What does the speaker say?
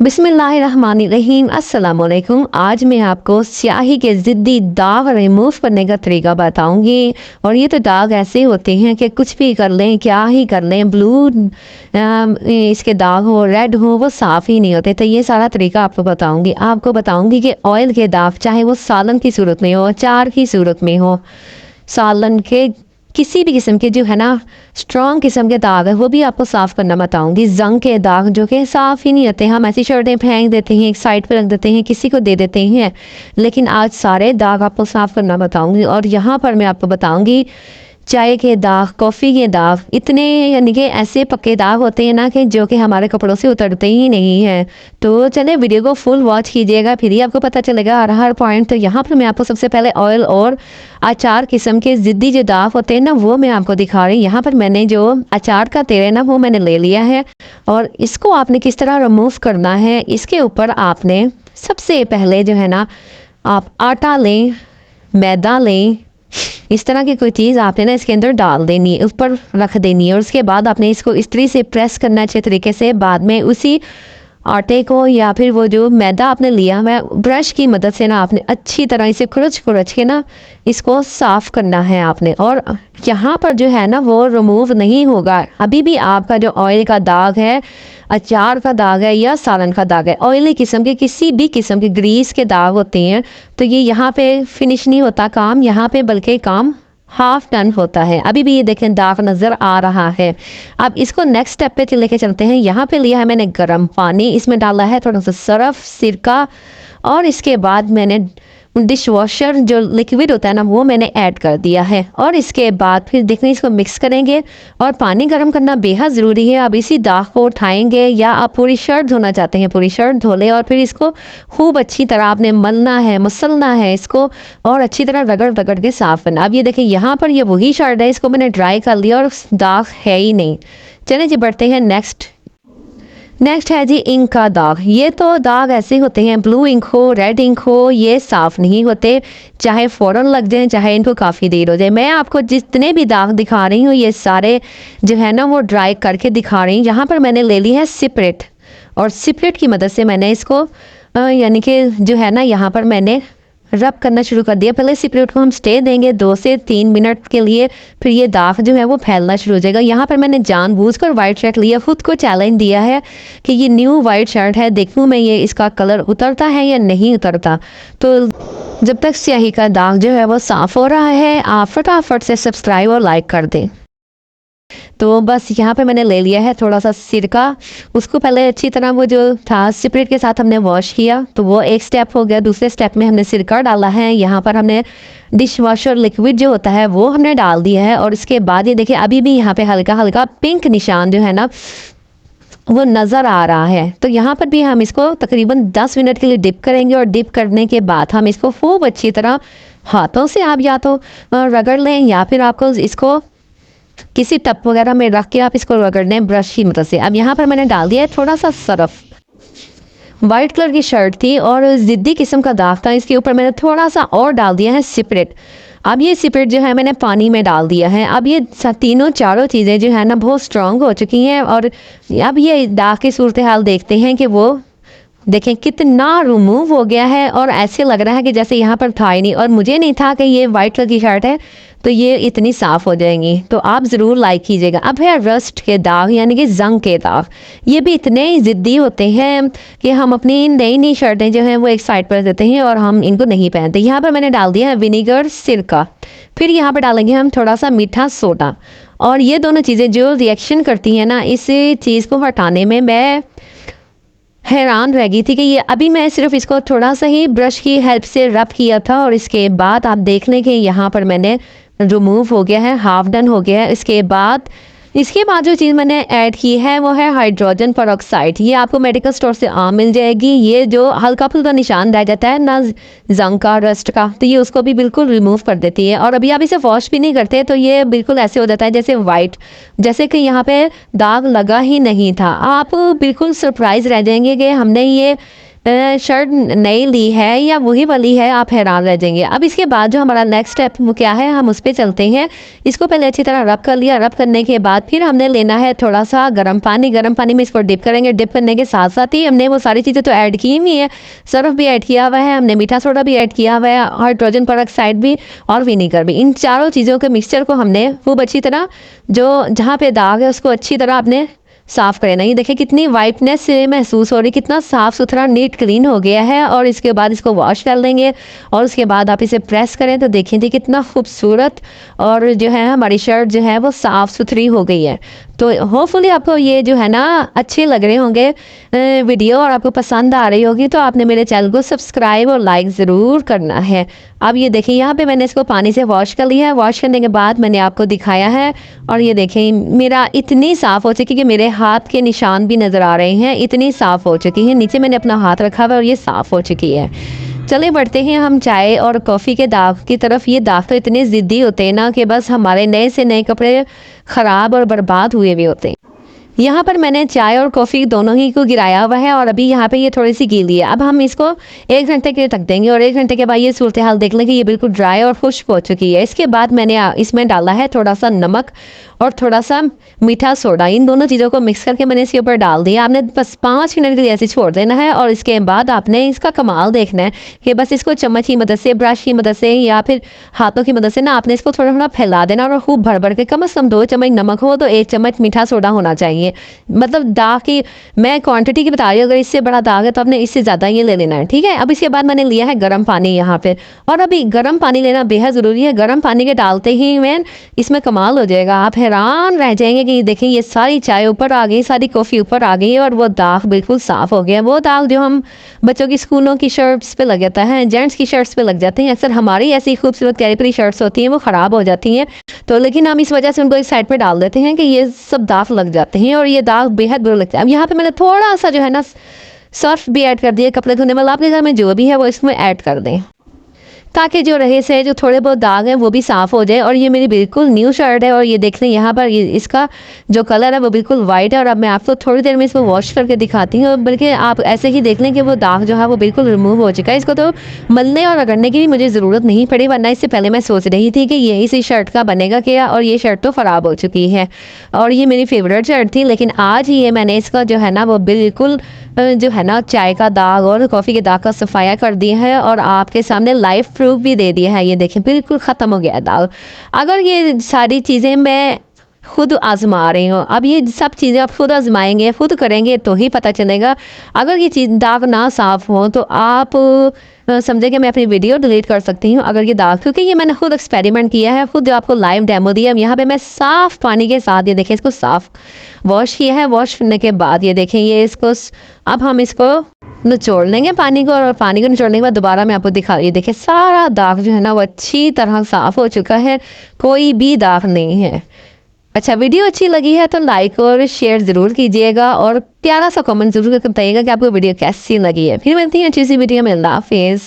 बिस्मिल्लाहिर्रहमानिर्रहीम अस्सलामुअलैकुम। आज मैं आपको स्याही के ज़िद्दी दाग रिमूव करने का तरीका बताऊंगी। और ये तो दाग ऐसे होते हैं कि कुछ भी कर लें, क्या ही कर लें, ब्लू इसके दाग हो, रेड हो, वो साफ़ ही नहीं होते। तो ये सारा तरीका आपको बताऊंगी कि ऑयल के दाग, चाहे वो सालन की सूरत में हो, अचार की सूरत में हो, सालन के किसी भी किस्म के जो है ना स्ट्रॉन्ग किस्म के दाग है, वो भी आपको साफ़ करना बताऊंगी। जंग के दाग जो कि साफ़ ही नहीं होते, हम ऐसी शर्टें फेंक देते हैं, एक साइड पे रख देते हैं, किसी को दे देते हैं। लेकिन आज सारे दाग आपको साफ़ करना बताऊंगी। और यहाँ पर मैं आपको बताऊंगी चाय के दाग, कॉफ़ी के दाग, इतने यानी कि ऐसे पक्के दाग होते हैं ना कि जो कि हमारे कपड़ों से उतरते ही नहीं हैं। तो चले वीडियो को फुल वॉच कीजिएगा, फिर ही आपको पता चलेगा हर पॉइंट। तो यहाँ पर मैं आपको सबसे पहले ऑयल और अचार किस्म के ज़िद्दी जो दाग होते हैं ना, वो मैं आपको दिखा रही हूँ। यहाँ पर मैंने जो अचार का तेल है ना, वो मैंने ले लिया है। और इसको आपने किस तरह रिमूव करना है, इसके ऊपर आपने सबसे पहले जो है ना, आप आटा लें, मैदा लें, इस तरह की कोई चीज़ आपने ना इसके अंदर डाल देनी है, ऊपर रख देनी है। और उसके बाद आपने इसको इस तरीके से प्रेस करना अच्छे तरीके से। बाद में उसी आटे को या फिर वो जो मैदा आपने लिया है, ब्रश की मदद से ना आपने अच्छी तरह इसे खुरच खुरच के ना इसको साफ़ करना है आपने। और यहाँ पर जो है ना वो रिमूव नहीं होगा अभी भी आपका जो ऑयल का दाग है, अचार का दाग है या सालन का दाग है, ऑयली किस्म के किसी भी किस्म के ग्रीस के दाग होते हैं, तो ये यहाँ पे फिनिश नहीं होता काम यहाँ पे, बल्कि काम हाफ डन होता है। अभी भी ये देखें दाग नज़र आ रहा है। अब इसको नेक्स्ट स्टेप पे लेके चलते हैं। यहाँ पे लिया है मैंने गर्म पानी, इसमें डाला है थोड़ा सा सरफ, सिरका, और इसके बाद मैंने डिश वॉशर जो लिक्विड होता है ना, वो मैंने ऐड कर दिया है। और इसके बाद फिर देखें इसको मिक्स करेंगे। और पानी गर्म करना बेहद ज़रूरी है। अब इसी दाग को उठाएंगे, या आप पूरी शर्ट धोना चाहते हैं पूरी शर्ट धो लें, और फिर इसको खूब अच्छी तरह आपने मलना है, मसलना है इसको, और अच्छी तरह रगड़ रगड़ के साफ़ करना। अब ये देखें यहाँ पर ये वही शर्ट है, इसको मैंने ड्राई कर लिया और दाग है ही नहीं। चलें जी बढ़ते हैं नेक्स्ट है जी इंक का दाग। ये तो दाग ऐसे होते हैं, ब्लू इंक हो, रेड इंक हो, ये साफ़ नहीं होते, चाहे फ़ौरन लग जाए, चाहे इनको काफ़ी देर हो जाए। मैं आपको जितने भी दाग दिखा रही हूँ, ये सारे जो है ना वो ड्राई करके दिखा रही हूँ। यहाँ पर मैंने ले ली है सिपरेट, और सिपरेट की मदद से मैंने इसको यानी कि जो है ना यहाँ पर मैंने रब करना शुरू कर दिया। पहले सिपरेट को हम स्टे देंगे 2 से 3 मिनट के लिए, फिर ये दाग जो है वो फैलना शुरू हो जाएगा। यहाँ पर मैंने जानबूझकर वाइट शर्ट लिया, खुद को चैलेंज दिया है कि ये न्यू वाइट शर्ट है, देखूँ मैं ये इसका कलर उतरता है या नहीं उतरता। तो जब तक स्याही का दाग जो है वो साफ़ हो रहा है, आप फटाफट से सब्सक्राइब और लाइक कर दें। तो बस यहाँ पे मैंने ले लिया है थोड़ा सा सिरका, उसको पहले अच्छी तरह वो जो था स्प्रेड के साथ हमने वॉश किया, तो वो एक स्टेप हो गया। दूसरे स्टेप में हमने सिरका डाला है, यहाँ पर हमने डिश वॉशर लिक्विड जो होता है वो हमने डाल दिया है। और इसके बाद ये देखिए अभी भी यहाँ पे हल्का हल्का पिंक निशान जो है ना वो नज़र आ रहा है। तो यहाँ पर भी हम इसको तकरीबन 10 मिनट के लिए डिप करेंगे, और डिप करने के बाद हम इसको खूब अच्छी तरह हाथों से आप या तो रगड़ लें, या फिर आपको इसको किसी टप वगैरह में रख के आप इसको रगड़ लें ब्रश की मदद से। अब यहाँ पर मैंने डाल दिया है थोड़ा सा सरफ। वाइट कलर की शर्ट थी और ज़िद्दी किस्म का दाग था, इसके ऊपर मैंने थोड़ा सा और डाल दिया है सिपरेट। अब ये सिपरेट जो है मैंने पानी में डाल दिया है। अब ये तीनों चारों चीज़ें जो है ना बहुत स्ट्रांग हो चुकी हैं, और अब ये दाग की सूरत हाल देखते हैं कि वो देखें कितना रिमूव हो गया है, और ऐसे लग रहा है कि जैसे यहाँ पर था ही नहीं। और मुझे नहीं था कि ये वाइट कलर की शर्ट है तो ये इतनी साफ़ हो जाएंगी। तो आप ज़रूर लाइक कीजिएगा। अब है रस्ट के दाग यानी कि जंग के दाग। ये भी इतने ज़िद्दी होते हैं कि हम अपनी नई नई शर्टें जो हैं वो एक साइड पर देते हैं और हम इनको नहीं पहनते। यहाँ पर मैंने डाल दिया है विनीगर, सिरका, फिर यहाँ पर डालेंगे हम थोड़ा सा मीठा सोडा। और ये दोनों चीज़ें जो रिएक्शन करती हैं ना, इस चीज़ को हटाने में मैं हैरान रह गई थी कि ये अभी मैं सिर्फ इसको थोड़ा सा ही ब्रश की हेल्प से रब किया था, और इसके बाद आप देख लें कि यहाँ पर मैंने रिमूव हो गया है, हाफ डन हो गया है। इसके बाद जो चीज़ मैंने ऐड की है वो है हाइड्रोजन पेरोक्साइड। ये आपको मेडिकल स्टोर से आम मिल जाएगी। ये जो हल्का फुल्का निशान रह जाता है ना जंग का, रस्ट का, तो ये उसको भी बिल्कुल रिमूव कर देती है। और अभी आप इसे वॉश भी नहीं करते तो ये बिल्कुल ऐसे हो जाता है जैसे वाइट, जैसे कि यहाँ पे दाग लगा ही नहीं था। आप बिल्कुल सरप्राइज रह जाएंगे कि हमने ये शर्ट नई ली है या वही वाली है, आप हैरान रह जाएंगे। अब इसके बाद जो हमारा नेक्स्ट स्टेप वो क्या है, हम उस पर चलते हैं। इसको पहले अच्छी तरह रब कर लिया। रब करने के बाद फिर हमने लेना है थोड़ा सा गर्म पानी। गर्म पानी में इसको डिप करेंगे। डिप करने के साथ साथ ही हमने वो सारी चीज़ें तो ऐड की हुई है, सर्फ भी ऐड किया हुआ है, हमने मीठा सोडा भी ऐड किया हुआ है, हाइड्रोजन पेरोक्साइड भी और विनीगर भी। इन चारों चीज़ों के मिक्सचर को हमने खूब अच्छी तरह जो जहाँ पे दाग है उसको अच्छी तरह आपने साफ करें। नहीं देखिए कितनी वाइटनेस महसूस हो रही, कितना साफ सुथरा नीट क्लीन हो गया है। और इसके बाद इसको वॉश कर लेंगे और उसके बाद आप इसे प्रेस करें तो देखिए कितना खूबसूरत और जो है हमारी शर्ट जो है वो साफ़ सुथरी हो गई है। तो होपफुली आपको ये जो है ना अच्छे लग रहे होंगे वीडियो और आपको पसंद आ रही होगी। तो आपने मेरे चैनल को सब्सक्राइब और लाइक ज़रूर करना है। अब ये देखिए यहाँ पे मैंने इसको पानी से वॉश कर लिया है। वॉश करने के बाद मैंने आपको दिखाया है और ये देखें मेरा इतनी साफ़ हो चुकी कि मेरे हाथ के निशान भी नज़र आ रहे हैं, इतनी साफ़ हो चुकी है। नीचे मैंने अपना हाथ रखा हुआ है और ये साफ़ हो चुकी है। चले बढ़ते हैं हम चाय और कॉफ़ी के दाग की तरफ। ये दाग तो इतने ज़िद्दी होते हैं ना कि बस हमारे नए से नए कपड़े ख़राब और बर्बाद हुए भी होते हैं। यहाँ पर मैंने चाय और कॉफ़ी दोनों ही को गिराया हुआ है और अभी यहाँ पे ये थोड़ी सी गीली है। अब हम इसको 1 घंटे के लिए रख देंगे और 1 घंटे के बाद ये सूरत हाल देख लें कि ये बिल्कुल ड्राई और खुश्क हो चुकी है। इसके बाद मैंने इसमें डाला है थोड़ा सा नमक और थोड़ा सा मीठा सोडा। इन दोनों चीज़ों को मिक्स करके मैंने इसके ऊपर डाल दिया। आपने बस 5 मिनट के लिए ऐसे छोड़ देना है और इसके बाद आपने इसका कमाल देखना है कि बस इसको चम्मच की मदद से, ब्रश की मदद से या फिर हाथों की मदद से ना आपने इसको थोड़ा थोड़ा फैला देना और खूब भर भर के कम से कम 2 चम्मच नमक हो तो 1 चम्मच मीठा सोडा होना चाहिए। मतलब दाग की मैं क्वांटिटी की बता रही हूँ, अगर इससे बड़ा दाग है तो आपने इससे ज़्यादा ये ले लेना है, ठीक है। अब इसके बाद मैंने लिया है गर्म पानी यहाँ पे और अभी गर्म पानी लेना बेहद ज़रूरी है। गर्म पानी के डालते ही मैं इसमें कमाल हो जाएगा, आप हैरान रह जाएंगे कि देखें ये सारी चाय ऊपर आ गई, सारी कॉफ़ी ऊपर आ गई है और वो दाग बिल्कुल साफ़ हो गया। वो दाग जो हम बच्चों की स्कूलों की शर्ट्स पे लग जाता है, जेंट्स की शर्ट्स पे लग जाते हैं, अक्सर हमारी ऐसी खूबसूरत प्यारी प्यारी शर्ट्स होती हैं वो ख़राब हो जाती हैं। तो लेकिन हम इस वजह से उनको इस साइड पे डाल देते हैं कि ये सब दाग लग जाते हैं और ये दाग बेहद बुरा लगता है। अब यहाँ पे मैंने थोड़ा सा जो है ना सर्फ भी ऐड कर दिया, कपड़े धोने वाला आपके घर में जो भी है वो इसमें ऐड कर दें ताकि जो रहे से जो थोड़े बहुत दाग हैं वो भी साफ़ हो जाए। और ये मेरी बिल्कुल न्यू शर्ट है और ये देख लें यहाँ पर इसका जो कलर है वो बिल्कुल वाइट है। और अब मैं आपको थोड़ी देर में इसको वॉश करके दिखाती हूँ, बल्कि आप ऐसे ही देख लें कि वो दाग जो है वो बिल्कुल रिमूव हो चुका है। इसको तो मलने और रगड़ने की भी मुझे ज़रूरत नहीं पड़ी, वरना इससे पहले मैं सोच रही थी कि ये इसी शर्ट का बनेगा क्या, और ये शर्ट तो ख़राब हो चुकी है और ये मेरी फेवरेट शर्ट थी। लेकिन आज ही ये मैंने इसका जो है ना वो बिल्कुल जो है ना चाय का दाग और कॉफ़ी के दाग का सफाया कर दिया है और आपके सामने लाइव प्रूफ भी दे दिया है। ये देखें बिल्कुल ख़त्म हो गया दाग। अगर ये सारी चीज़ें मैं खुद आजमा रही हूँ, अब ये सब चीज़ें आप खुद आजमाएंगे, खुद करेंगे तो ही पता चलेगा। अगर ये चीज़ दाग ना साफ़ हो तो आप समझे कि मैं अपनी वीडियो डिलीट कर सकती हूँ। अगर ये दाग, क्योंकि ये मैंने खुद एक्सपेरिमेंट किया है, खुद जो आपको लाइव डेमो दिया। यहाँ पे मैं साफ़ पानी के साथ ये देखें इसको साफ़ वॉश किया है। वॉश करने के बाद ये देखें ये इसको अब हम इसको निचोड़ लेंगे पानी को, और पानी को निचोड़ने के बाद दोबारा मैं आपको दिखा, ये देखिए सारा दाग जो है ना वो अच्छी तरह साफ़ हो चुका है, कोई भी दाग नहीं है। अच्छा, वीडियो अच्छी लगी है तो लाइक और शेयर ज़रूर कीजिएगा और प्यारा सा कमेंट ज़रूर करके बताइएगा कि आपको वीडियो कैसी लगी है। फिर मिलती है अच्छी सी वीडियो में। अल्लाह हाफिज़।